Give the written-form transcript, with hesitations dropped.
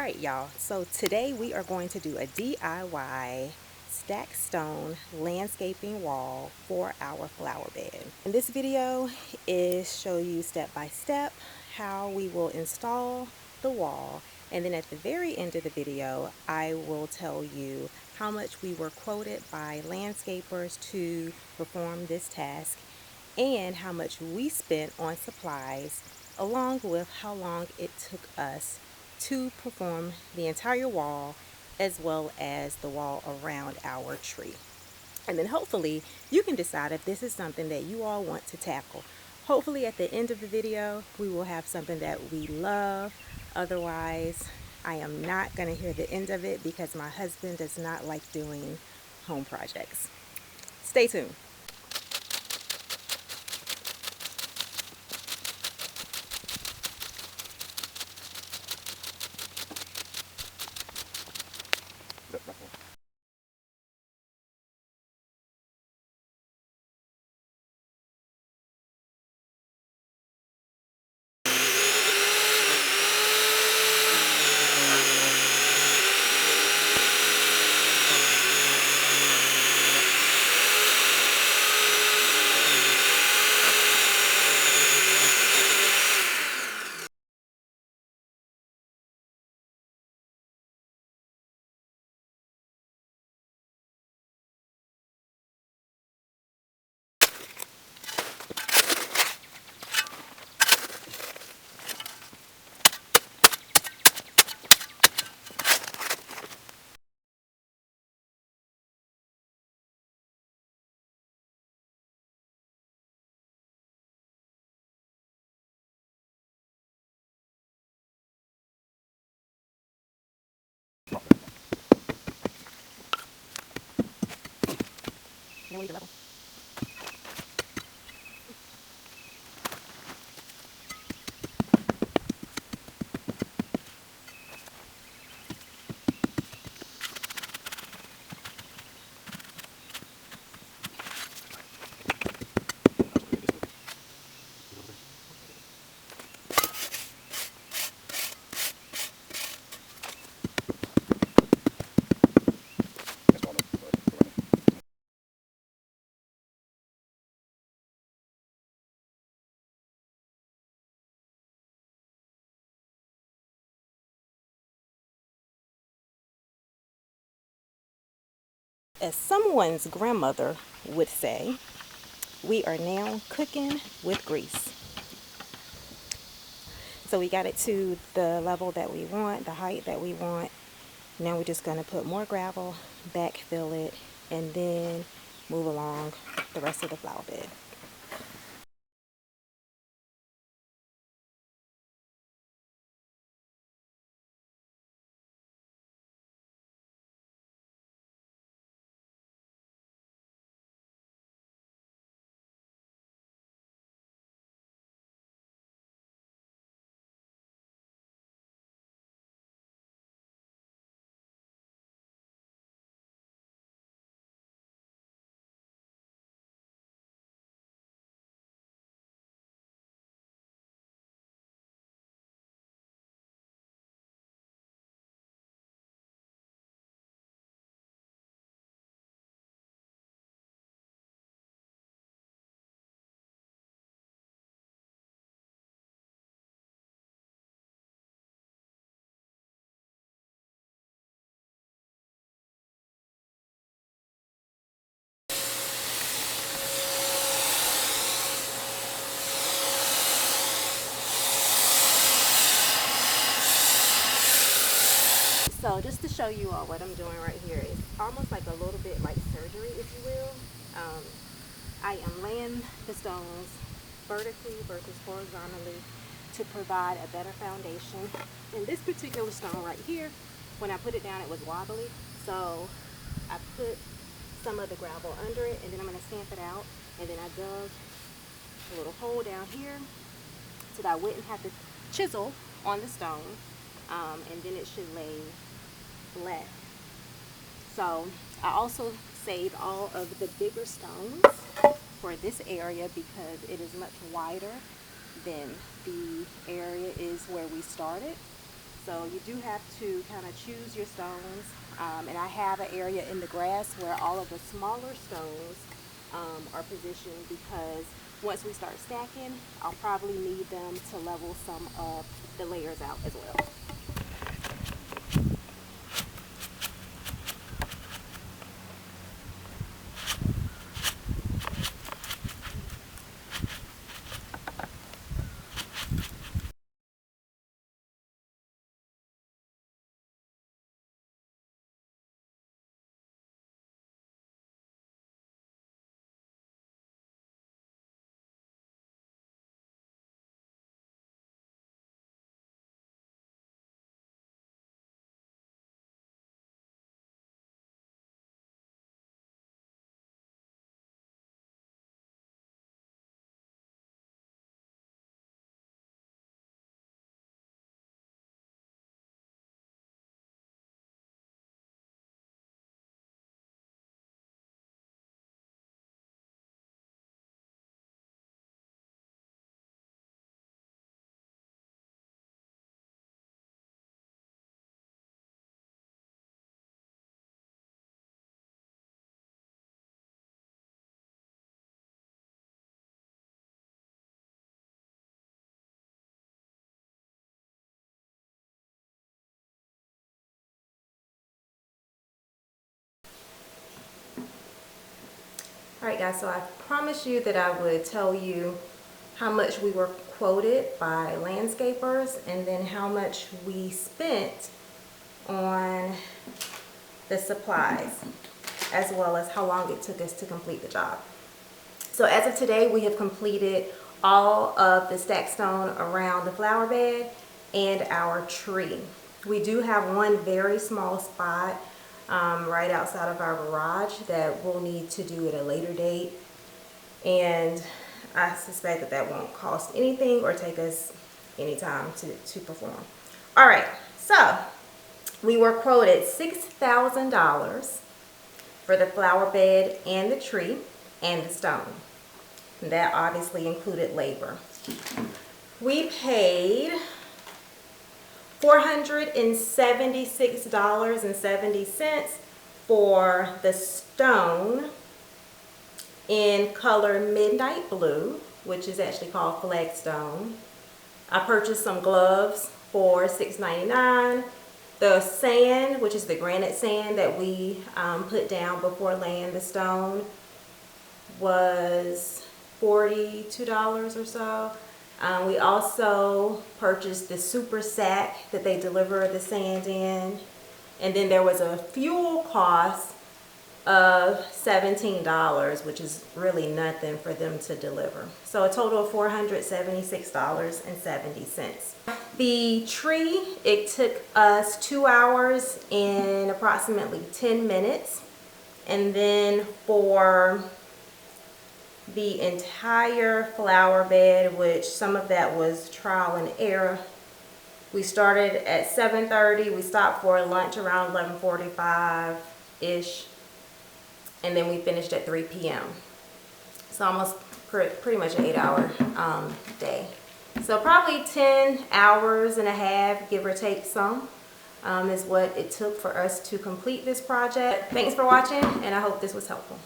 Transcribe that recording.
Alright y'all, so today we are going to do a DIY Stackstone landscaping wall for our flower bed. And this video is show you step by step how we will install the wall, and then at the very end of the video I will tell you how much we were quoted by landscapers to perform this task and how much we spent on supplies, along with how long it took us to perform the entire wall as well as the wall around our tree. And then hopefully you can decide if this is something that you all want to tackle. Hopefully at the end of the video we will have something that we love. Otherwise, I am not going to hear the end of it because my husband does not like doing home projects. Stay tuned. Then we level. As someone's grandmother would say, we are now cooking with grease. So we got it to the level that we want, the height that we want. Now we're just going to put more gravel, backfill it, and then move along the rest of the flower bed. So just to show you all what I'm doing right here, it's almost like a little bit like surgery, if you will. I am laying the stones vertically versus horizontally to provide a better foundation. And this particular stone right here, when I put it down, it was wobbly. So I put some of the gravel under it, and then I'm going to stamp it out. And then I dug a little hole down here so that I wouldn't have to chisel on the stone. And then it should lay flat. So I also saved all of the bigger stones for this area because it is much wider than the area is where we started. So you do have to kind of choose your stones. And I have an area in the grass where all of the smaller stones are positioned, because once we start stacking, I'll probably need them to level some of the layers out as well. Alright guys, so I promised you that I would tell you how much we were quoted by landscapers and then how much we spent on the supplies, as well as how long it took us to complete the job. So as of today, we have completed all of the stackstone around the flower bed and our tree. We do have one very small spot right outside of our garage that we'll need to do at a later date, and I suspect that that won't cost anything or take us any time to perform. All right, so we were quoted $6,000 for the flower bed and the tree and the stone. And that obviously included labor. We paid $476.70 for the stone in color midnight blue, which is actually called flagstone. I purchased some gloves for $6.99. The sand, which is the granite sand that we put down before laying the stone, was $42 or so. We also purchased the super sack that they deliver the sand in, and then there was a fuel cost of $17, which is really nothing for them to deliver. So a total of $476.70. The tree, it took us 2 hours and approximately 10 minutes. And then for the entire flower bed, which some of that was trial and error, we started at 7:30. We stopped for lunch around 11:45-ish. And then we finished at 3 p.m. So almost pretty much an 8-hour day. So probably 10 hours and a half, give or take some, is what it took for us to complete this project. Thanks for watching, and I hope this was helpful.